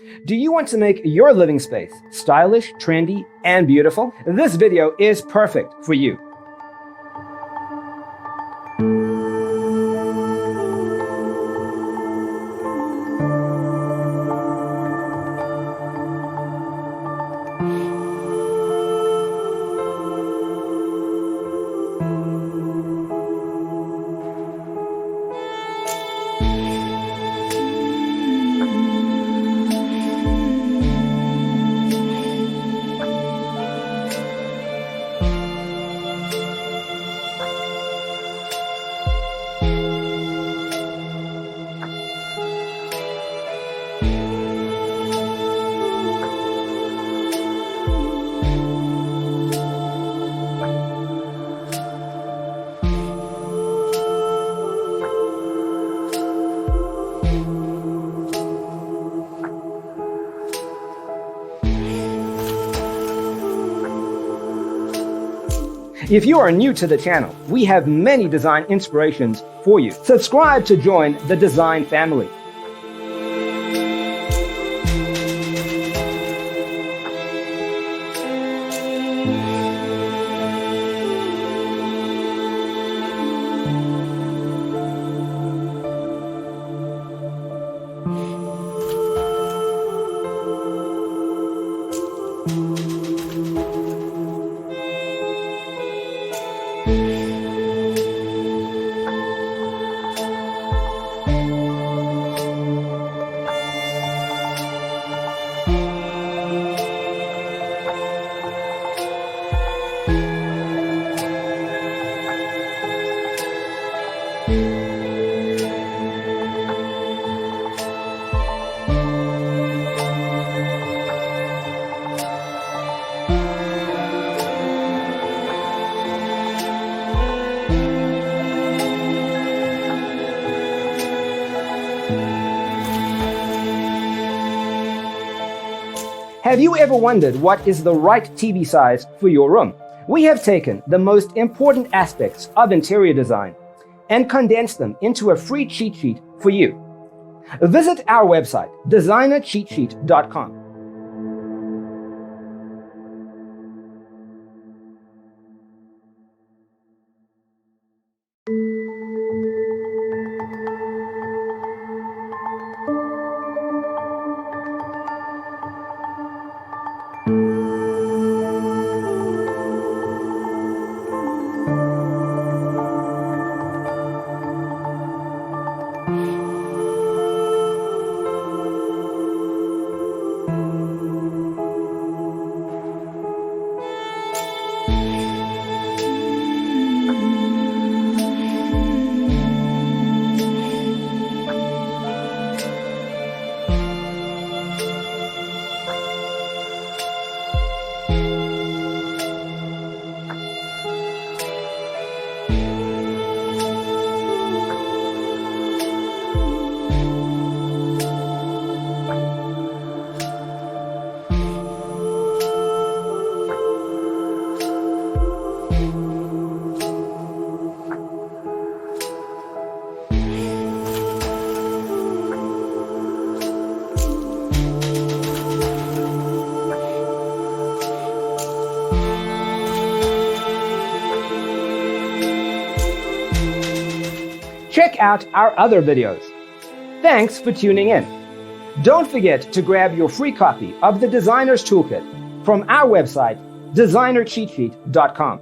Do you want to make your living space stylish, trendy, and beautiful? This video is perfect for you. If you are new to the channel, we have many design inspirations for you. Subscribe to join the design family. Have you ever wondered what is the right TV size for your room? We have taken the most important aspects of interior design and condensed them into a free cheat sheet for you. Visit our website, designercheatsheet.com. Check out our other videos. Thanks for tuning in. Don't forget to grab your free copy of the Designer's Toolkit from our website, designercheatsheet.com.